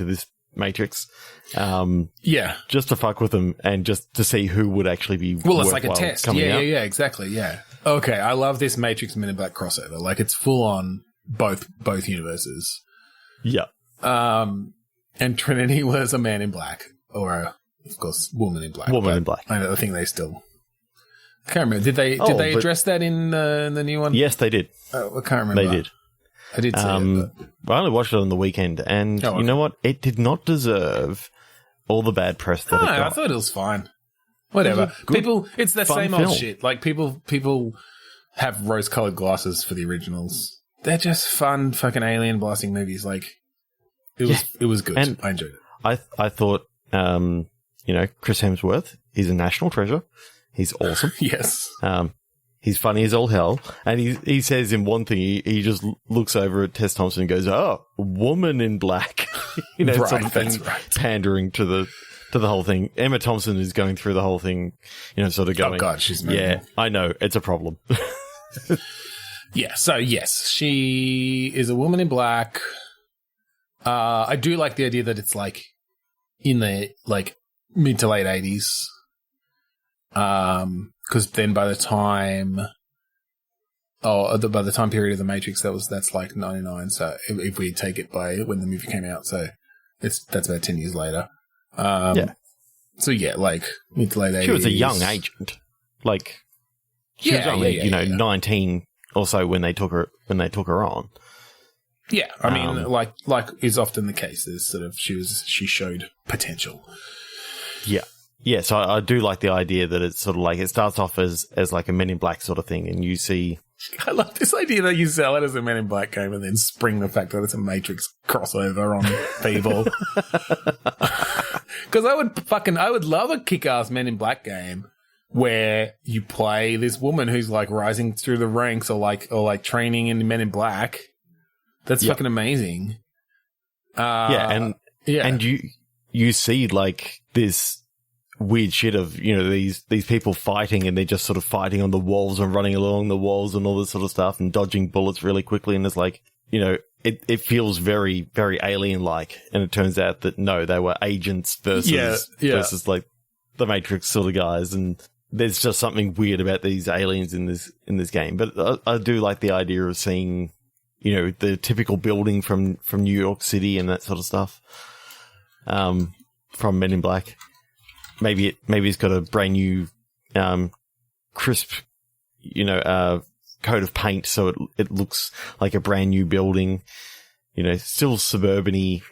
this Matrix. Just to fuck with them and just to see who would actually be
it's like a test. Yeah, exactly. Yeah. Okay, I love this Matrix Men in Black crossover. Like it's full on both universes.
Yeah.
And Trinity was a Man in Black, or of course, Woman in Black.
Woman in Black.
I think they still. I can't remember. Did they address that in the new one?
Yes, they did.
I can't remember.
They did.
I did see it.
I only watched it on the weekend, and you know what? It did not deserve all the bad press that it got.
I thought it was fine. Whatever. It's the same old shit. Like people have rose-colored glasses for the originals. They're just fun fucking alien blasting movies. Like it was good. And I enjoyed it.
I thought Chris Hemsworth is a national treasure. He's awesome.
Yes.
He's funny as all hell. And he says in one thing, he just looks over at Tess Thompson and goes, "Oh, woman in black."
Right,
sort of thing, pandering to the whole thing. Emma Thompson is going through the whole thing, sort of going,
"Oh God, she's moving."
Yeah, I know, it's a problem.
Yeah, so yes, she is a woman in black. I do like the idea that it's like in the like mid to late 80s. Because then by the time period of the Matrix, that's like 99. So if we take it by when the movie came out, so that's about 10 years later.
Yeah.
So yeah, like mid to late 80s.
She was a young agent. Like she was only 19 or so when they took her on.
Yeah, I mean, like is often the case. There's sort of she showed potential.
Yeah. Yeah, so I do like the idea that it's sort of like it starts off as like a Men in Black sort of thing, and you see.
I love this idea that you sell it as a Men in Black game and then spring the fact that it's a Matrix crossover on people. Because I would love a kick-ass Men in Black game where you play this woman who's like rising through the ranks or like training in Men in Black. That's fucking amazing.
And you see like this weird shit of, these people fighting, and they're just sort of fighting on the walls and running along the walls and all this sort of stuff and dodging bullets really quickly. And it's like, it feels very, very alien-like. And it turns out that no, they were agents versus like the Matrix sort of guys. And there's just something weird about these aliens in this game. But I do like the idea of seeing, the typical building from New York City and that sort of stuff. From Men in Black. Maybe it's got a brand new, crisp, coat of paint, so it looks like a brand new building. Still suburban-y,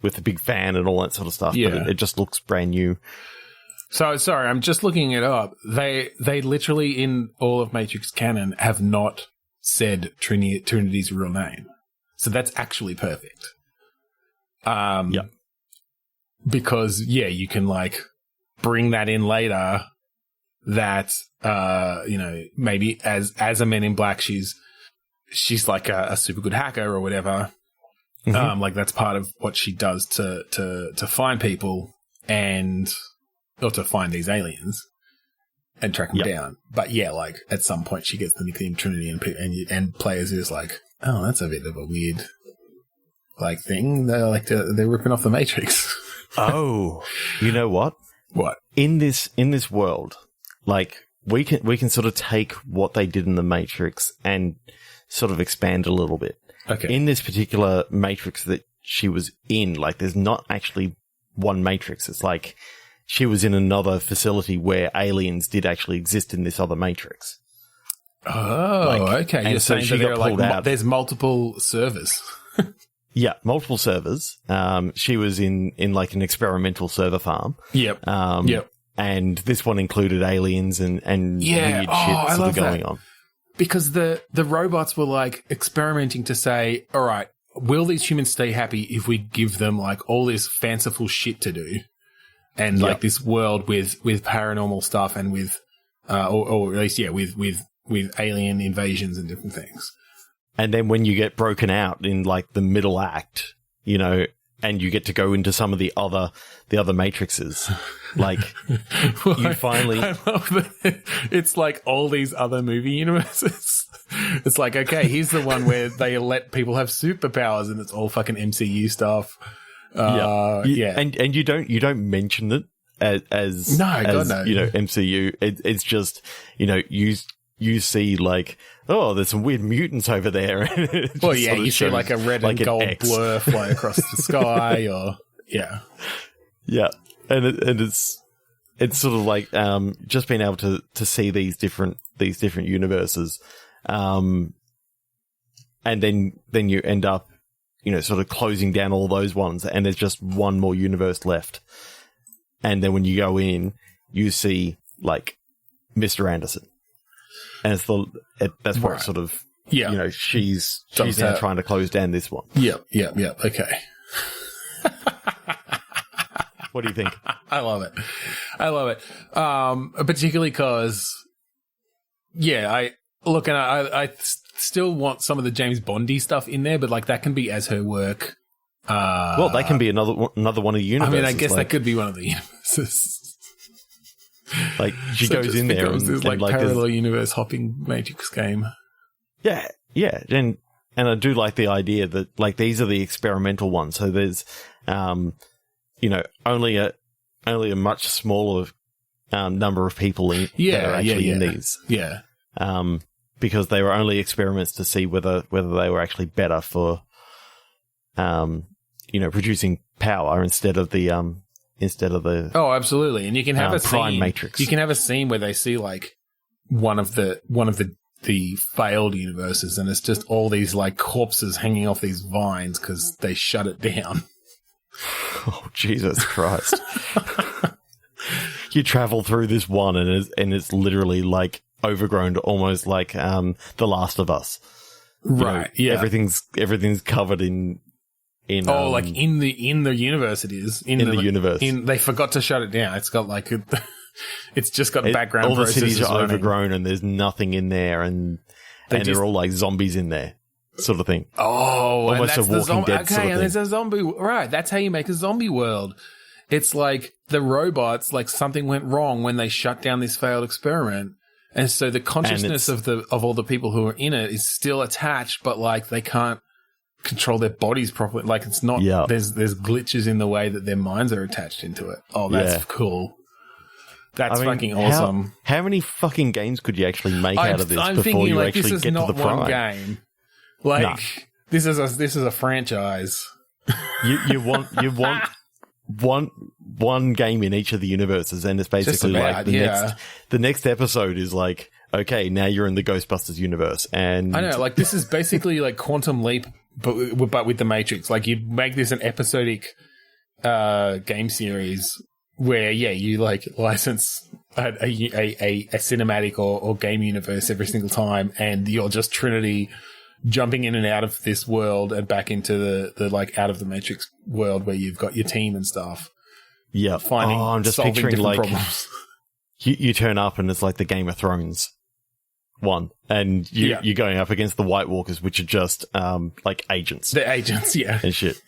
with a big fan and all that sort of stuff.
Yeah.
But it just looks brand new.
So sorry, I'm just looking it up. They literally in all of Matrix canon have not said Trinity's real name, so that's actually perfect.
Yeah.
Because, you can, like, bring that in later that, maybe as a Men in Black, she's like a super good hacker or whatever.
Mm-hmm.
Like, that's part of what she does to find people or to find these aliens and track them down. But, like, at some point she gets the nickname Trinity and players are just like, oh, that's a bit of a weird, like, thing. They're ripping off the Matrix.
Oh, you know what?
What?
In this world, like we can sort of take what they did in the Matrix and sort of expand a little bit.
Okay.
In this particular Matrix that she was in, like there's not actually one Matrix. It's like she was in another facility where aliens did actually exist in this other Matrix.
Oh, okay. You're saying that there are there's multiple servers.
Yeah, multiple servers. She was in like an experimental server farm.
Yep.
And this one included aliens and weird shit sort of going on.
Because the robots were like experimenting to say, all right, will these humans stay happy if we give them like all this fanciful shit to do? And like this world with paranormal stuff and with, or at least, with alien invasions and different things.
And then when you get broken out in like the middle act, and you get to go into some of the other Matrixes, like you finally.
I love that it's like all these other movie universes. It's like, okay, here's the one where they let people have superpowers, and it's all fucking MCU stuff. And
you don't mention it as
God, no.
MCU. It's just you see like, oh, there's some weird mutants over there.
Well, yeah, you see like a red and gold blur fly across the sky, or
and it's sort of like just being able to see these different universes, and then you end up sort of closing down all those ones, and there's just one more universe left, and then when you go in, you see like Mr. Anderson. And it's that's where it's sort of, she's now trying to close down this one.
Yep. Okay.
What do you think?
I love it. Particularly because Yeah, I still want some of the James Bondy stuff in there, but like that can be as her work.
Well, that can be another one of the universes.
I mean, I guess that could be one of the universes.
Like she goes in there and
this like parallel universe hopping Matrix game.
Yeah, and I do like the idea that like these are the experimental ones. So there's, only a much smaller number of people that are actually in these.
Yeah.
Because they were only experiments to see whether they were actually better for, producing power instead of the.
Oh, absolutely, and you can have a
prime
scene.
Matrix.
You can have a scene where they see like one of the failed universes, and it's just all these like corpses hanging off these vines because they shut it down.
Oh, Jesus Christ! You travel through this one, and it's literally like overgrown, almost like The Last of Us.
Right. Yeah.
Everything's covered in.
Like in the universe, it is
in the universe.
They forgot to shut it down. It's got like it's just got background.
All the
processes
cities are
running.
overgrown, and there's nothing in there, and they're all like zombies in there, sort of thing.
Oh,
almost
and that's
a Walking Dead sort of thing.
And there's a zombie. Right, that's how you make a zombie world. It's like the robots, like something went wrong when they shut down this failed experiment. And so the consciousness of all the people who are in it is still attached, but like they can't control their bodies properly. Like it's not. Yeah. There's glitches in the way that their minds are attached into it. Oh, that's cool. That's fucking awesome.
How many fucking games could you actually make out of this before you actually get to the prime?
One game. Like this is a franchise.
You want one game in each of the universes, and it's basically like the next episode is like, okay, now you're in the Ghostbusters universe, and
I know, like this is basically like Quantum Leap, but with the Matrix. Like you'd make this an episodic game series where you like license a cinematic or game universe every single time, and you're just Trinity jumping in and out of this world and back into the like out of the Matrix world where you've got your team and stuff.
Yeah, I'm just picturing like
problems.
You turn up and it's like the Game of Thrones one, and you're going up against the White Walkers, which are just like agents.
They're agents, yeah,
and shit.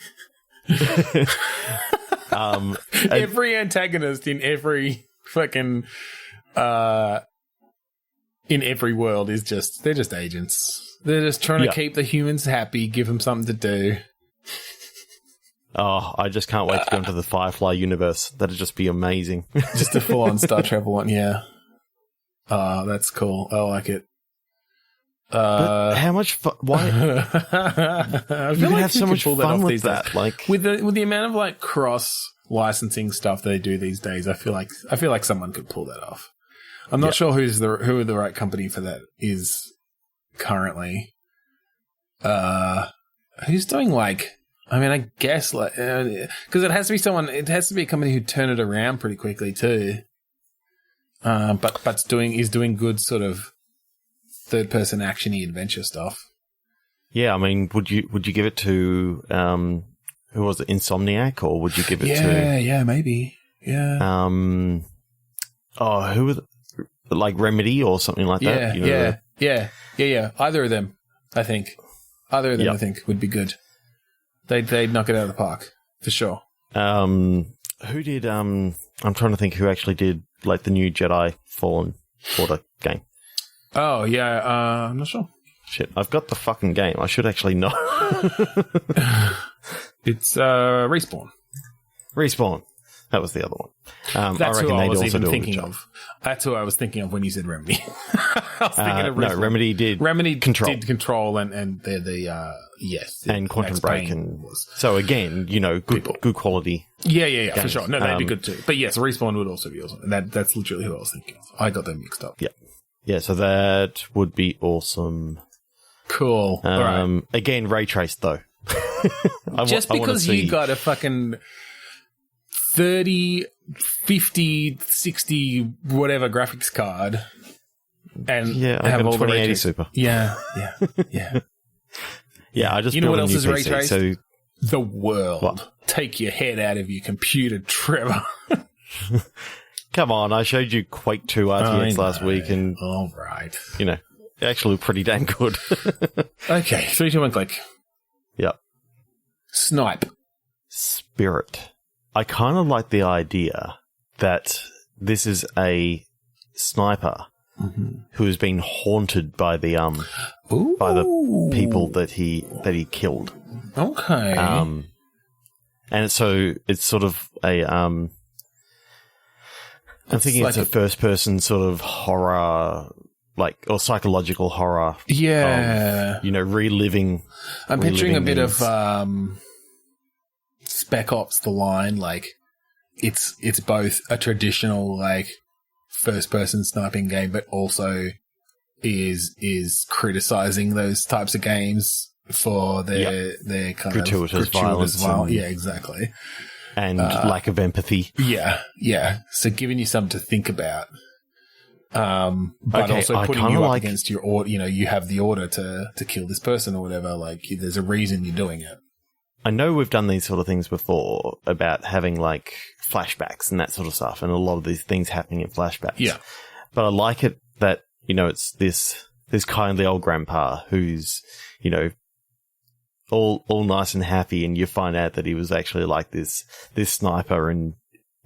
Every antagonist in every fucking in every world is they're just agents. They're just trying to keep the humans happy, give them something to do.
Oh, I just can't wait to go into the Firefly universe. That'd just be amazing.
Just a full-on Star Travel one, yeah. That's cool. I like it.
But how much fun? Why?
I feel
you have so much fun with that. Like
with the amount of like cross licensing stuff they do these days, I feel like someone could pull that off. I'm not sure who the right company for that is currently. Who's doing like? I mean, I guess like because it has to be someone. It has to be a company who turn it around pretty quickly too. But is doing good sort of third-person actiony adventure stuff.
Yeah, I mean, would you give it to who was it, Insomniac, or would you give it to?
Yeah, maybe. Yeah.
Who was like Remedy or something like that?
Yeah. Either of them, I think. I think would be good. They'd knock it out of the park for sure.
Who did? I'm trying to think who actually did like the new Jedi Fallen Order game.
Oh, yeah, I'm not sure.
Shit, I've got the fucking game. I should actually know.
It's Respawn.
Respawn. That was the other one.
That's who I was even thinking of. That's who I was thinking of when you said Remedy. I was thinking of Respawn.
No, Remedy did
Control, and they're the, yes.
And Quantum Break. So again, good quality.
Yeah,
games.
for sure. No, that'd be good too. But yes, Respawn would also be awesome. And that's literally who I was thinking of. I got them mixed up.
Yeah. Yeah, so that would be awesome.
Cool. All right.
Again, ray traced though.
Just because you got a fucking 30, 50, 60, whatever graphics card, and
I have a 2080 Super.
Yeah.
Yeah, I just
know what else
PC,
is ray traced?
So
the world.
What?
Take your head out of your computer, Trevor.
Come on, I showed you Quake 2 RTX last week, and
all right,
it actually looked pretty damn good.
Okay, 3, 2, 1, click.
Yep.
Snipe.
Spirit. I kind of like the idea that this is a sniper who has been haunted by the people that he killed.
Okay.
And so it's sort of a I'm thinking it's a first person sort of horror, or psychological horror.
Yeah.
Of, reliving.
I'm picturing a bit of Spec Ops: The Line. Like, it's both a traditional first person sniping game, but also is criticizing those types of games for their kind
gratuitous
of
violence.
Yeah, exactly.
And lack of empathy.
Yeah. So giving you something to think about. But
Okay,
also putting you up against your order. You have the order to kill this person or whatever. Like, there's a reason you're doing it.
I know we've done these sort of things before about having flashbacks and that sort of stuff, and a lot of these things happening in flashbacks.
Yeah.
But I like it that, it's this kindly old grandpa who's, all nice and happy, and you find out that he was actually this sniper in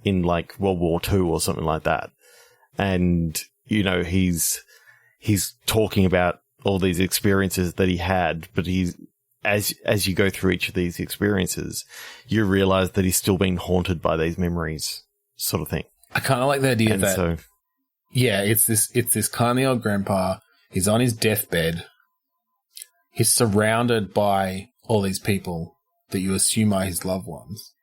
World War II or something like that. And, he's talking about all these experiences that he had, but as you go through each of these experiences, you realize that he's still being haunted by these memories, sort of thing.
I kind of like the idea it's this kindly old grandpa. He's on his deathbed. He's surrounded by all these people that you assume are his loved ones.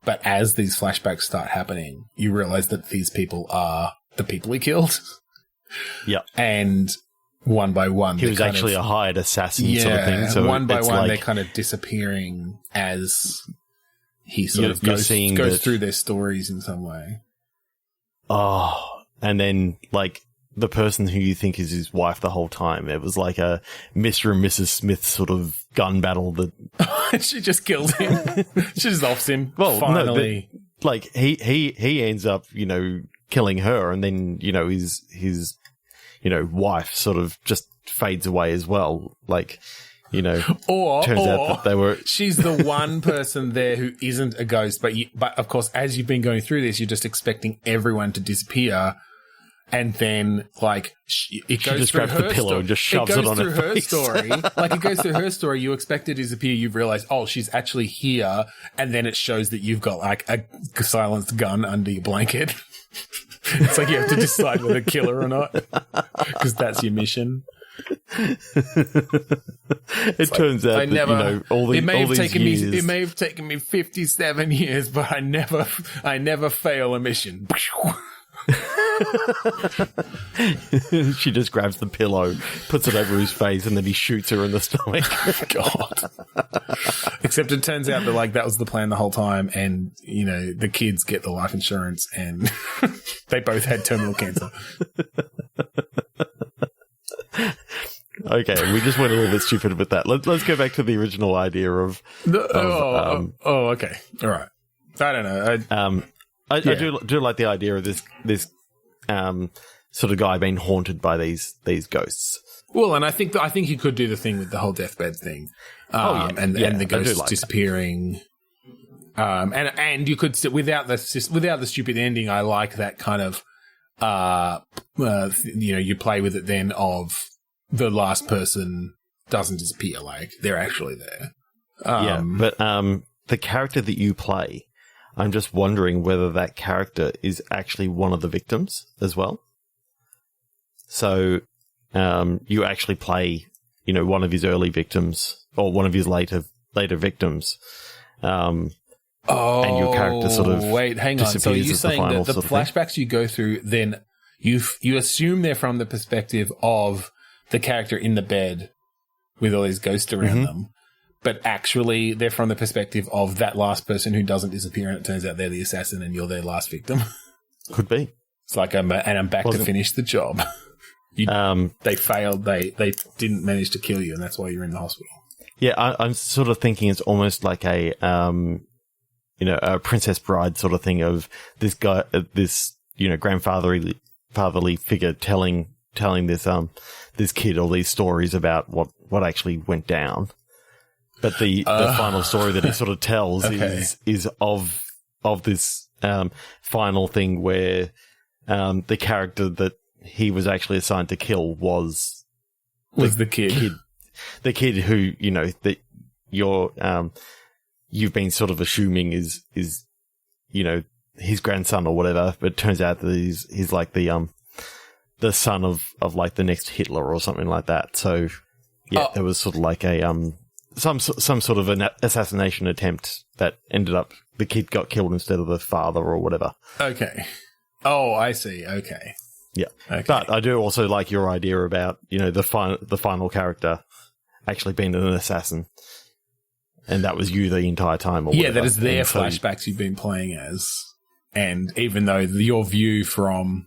But as these flashbacks start happening, you realize that these people are the people he killed.
Yeah.
And one by one,
he was actually a hired assassin sort of thing. So
one by one, they're kind of disappearing as he sort of goes through their stories in some way.
Oh, and then the person who you think is his wife the whole time, it was like a Mr. and Mrs. Smith sort of gun battle that
she just killed him. She just offs him. Well, finally,
he ends up killing her, and then his wife sort of just fades away as well.
Or
turns out that they were.
She's the one person there who isn't a ghost, but of course, as you've been going through this, you're just expecting everyone to disappear, and then it goes through her pillow and
just shoves it on her face.
Story. It goes through her story. You expect it to disappear. You've realized, she's actually here, and then it shows that you've got a silenced gun under your blanket. It's you have to decide whether to kill her or not, because that's your mission.
It turns out
it may
have
taken me 57 years, but I never fail a mission.
She just grabs the pillow, puts it over his face, and then he shoots her in the stomach.
God. Except it turns out that that was the plan the whole time, and the kids get the life insurance, and they both had terminal cancer.
Okay, we just went a little bit stupid with that. Let's go back to the original idea of.
Okay, all right. I don't know.
I do like the idea of this sort of guy being haunted by these ghosts.
Well, and I think you could do the thing with the whole deathbed thing, and the ghosts disappearing. And you could without the stupid ending. I like that kind of. You play with it then of the last person doesn't disappear, they're actually there.
But the character that you play, I'm just wondering whether that character is actually one of the victims as well. So, you actually play, one of his early victims or one of his later victims. And your character sort of
hang on. So you're saying that the flashbacks you go through, then you assume they're from the perspective of the character in the bed with all these ghosts around them, but actually they're from the perspective of that last person who doesn't disappear, and it turns out they're the assassin and you're their last victim.
Could be.
It's I'm back to finish the job. They failed. They didn't manage to kill you, and that's why you're in the hospital.
Yeah, I'm sort of thinking it's almost like a Princess Bride sort of thing of this guy, this fatherly figure telling this kid all these stories about what actually went down. But the final story that he sort of tells is of this final thing where the character that he was actually assigned to kill was
the kid.
The kid who, that you've been sort of assuming is his grandson or whatever, but it turns out that he's like the son of like the next Hitler or something like that. So there was sort of like a some sort of an assassination attempt that ended up the kid got killed instead of the father or whatever.
Okay. Oh, I see. Okay.
Yeah.
Okay.
But I do also like your idea about, the final character actually being an assassin. And that was you the entire time or whatever.
Yeah, that is their flashbacks you've been playing as. And even though your view from...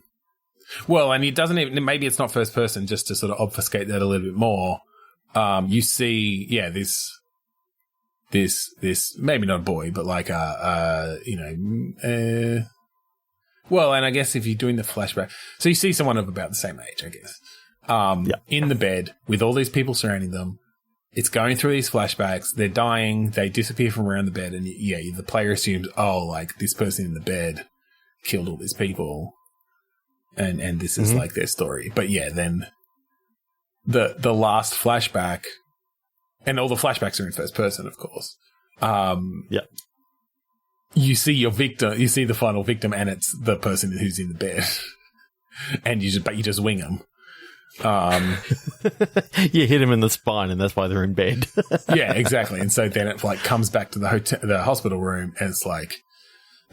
Well, and it doesn't even... Maybe it's not first person, just to sort of obfuscate that a little bit more. You see, this maybe not a boy, but like well, and I guess if you're doing the flashback, so you see someone of about the same age, I guess, in the bed with all these people surrounding them. It's going through these flashbacks. They're dying. They disappear from around the bed, and the player assumes, like this person in the bed killed all these people, and this is like their story. But then the last flashback, and all the flashbacks are in first person, of course. You see your victim, you see the final victim, and it's the person who's in the bed, and you just wing them.
You hit him in the spine, and that's why they're in bed.
Yeah, exactly. And so then it like comes back to the hospital room, and it's like,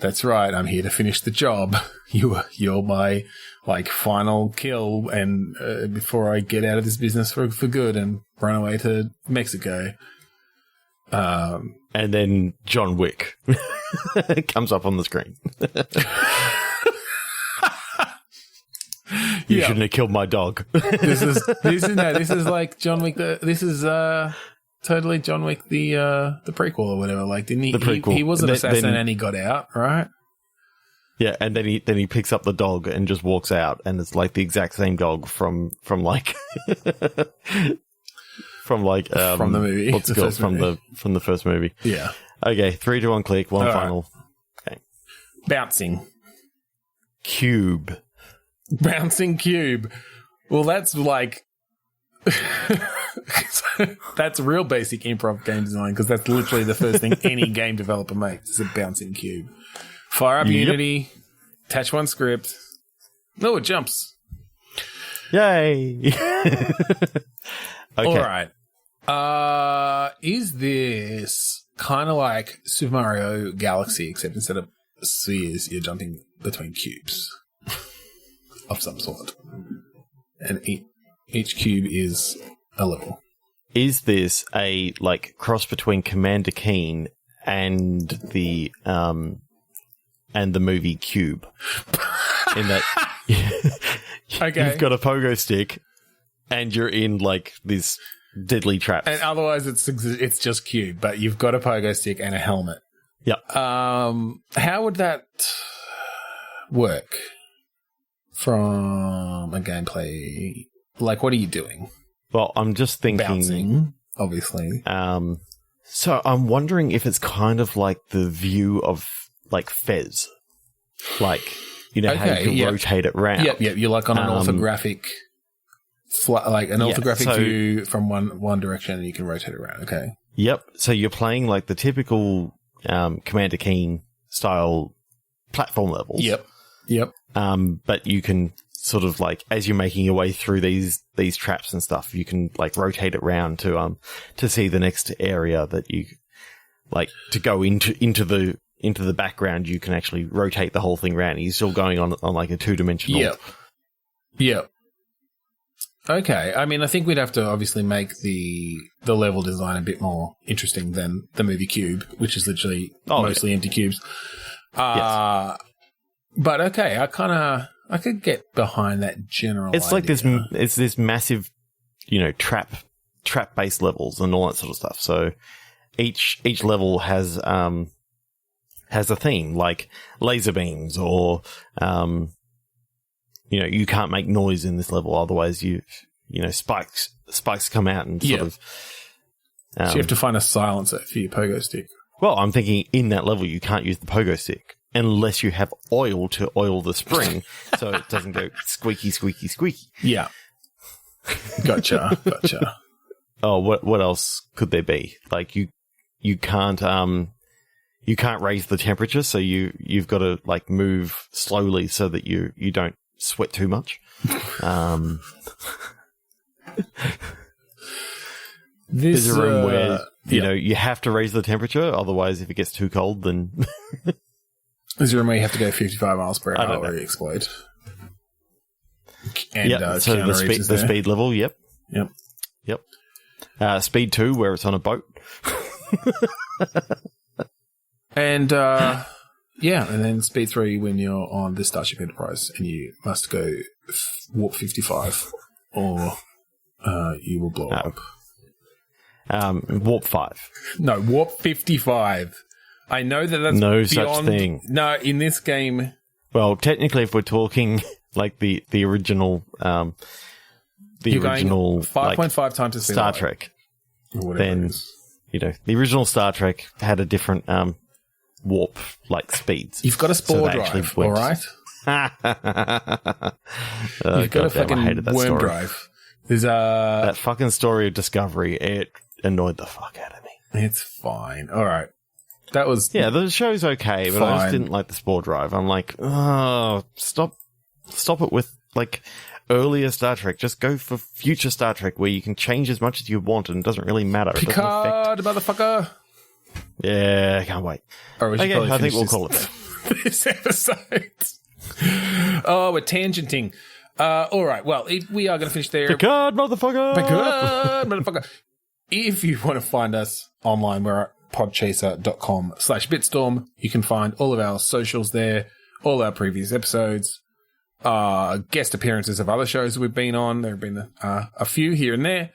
that's right, I'm here to finish the job. You're my like final kill, and before I get out of this business for good and run away to Mexico.
And then John Wick comes up on the screen. You shouldn't have killed my dog.
This is like John Wick. This is totally John Wick, the prequel or whatever. Like, didn't he? He was an assassin and he got out, right?
Yeah, and then he picks up the dog and just walks out, and it's like the exact same dog from the movie. What's it called? From the first movie.
Yeah.
Okay, 3, 2, 1, click. One final. Right. Okay.
Bouncing
cube.
Well, that's like that's real basic improv game design, because that's literally the first thing any game developer makes is a bouncing cube. Fire up Unity, attach one script. No, it jumps.
Yay! Okay.
All right. Is this kind of like Super Mario Galaxy, except instead of spheres, you're jumping between cubes of some sort, and each cube is a level?
Is this a like cross between Commander Keen and the movie Cube? In that,
okay,
you've got a pogo stick, and you're in like this deadly trap.
And otherwise, it's just Cube, but you've got a pogo stick and a helmet.
Yeah.
How would that work from a gameplay? Like, what are you doing?
Well, I'm just thinking...
Bouncing, obviously.
So I'm wondering if it's kind of like the view of, like, Fez. Like, how you can rotate it around.
Yep. You're like on an orthographic... orthographic view from one direction, and you can rotate it around. Okay.
Yep. So you're playing, like, the typical Commander Keen style platform levels.
Yep.
But you can... sort of like, as you're making your way through these traps and stuff, you can like rotate it around to see the next area that you like to go into the background. You can actually rotate the whole thing around. You're still going on like a 2-dimensional.
Yep. Okay. I mean, I think we'd have to obviously make the level design a bit more interesting than the movie Cube, which is literally mostly empty cubes.
Yes.
But okay, I could get behind that general
It's
idea.
like this, it's this massive, trap-based levels and all that sort of stuff. So each level has a theme, like laser beams or, you can't make noise in this level, otherwise spikes come out and sort of.
So you have to find a silencer for your pogo stick.
Well, I'm thinking in that level you can't use the pogo stick unless you have oil to oil the spring, so it doesn't go squeaky, squeaky, squeaky.
Yeah. Gotcha.
Oh, what else could there be? Like you can't raise the temperature, so you've got to like move slowly so that you don't sweat too much. There's a room where you have to raise the temperature, otherwise if it gets too cold, then
there's a room where you have to go 55 miles per hour or you explode. And
so the speed level, yep. Speed 2, where it's on a boat.
And and then speed 3 when you're on the Starship Enterprise and you must go warp 55 or you will blow up.
Warp 5.
No, warp 55. I know that's
no
beyond,
such thing.
No, in this game.
Well, technically, if we're talking like the original,
you're going 5.5 times the speed
Star Trek, then the original Star Trek had a different warp like speeds.
You've got a spore drive, all right? You've got a fucking worm drive. There's
that fucking story of Discovery. It annoyed the fuck out of me.
It's fine. All right. That was...
Yeah, the show's okay, but I just didn't like the spore drive. I'm like, oh, stop it with, like, earlier Star Trek. Just go for future Star Trek where you can change as much as you want and it doesn't really matter.
Picard, motherfucker.
Yeah, I can't wait.
Okay,
I think we'll call it there.
This episode. Oh, we're tangenting. All right, well, we are going to finish there.
Picard, motherfucker.
If you want to find us online, we're at podchaser.com/bitstorm. You can find all of our socials there, all our previous episodes, guest appearances of other shows we've been on. There have been a few here and there.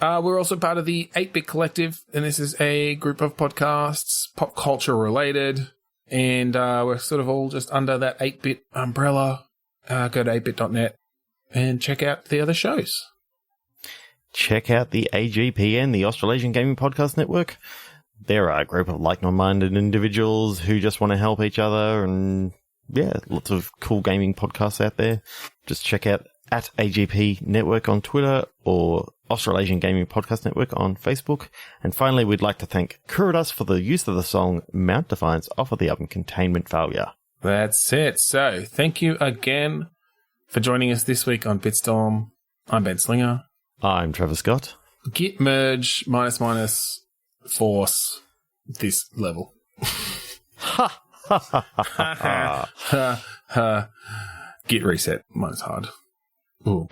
We're also part of the 8-Bit Collective, and this is a group of podcasts, pop culture related, and we're sort of all just under that 8-Bit umbrella. Go to 8bit.net and check out the other shows.
Check out the AGPN, the Australasian Gaming Podcast Network. They're a group of like-minded individuals who just want to help each other, and lots of cool gaming podcasts out there. Just check out at AGP Network on Twitter or Australasian Gaming Podcast Network on Facebook. And finally, we'd like to thank Kuridas for the use of the song Mount Defiance off of the album Containment Failure.
That's it. So, thank you again for joining us this week on Bitstorm. I'm Ben Slinger.
I'm Trevor Scott.
Git merge minus force this level.
Ha ha ha ha
ha ha. Git reset minus hard. Ooh.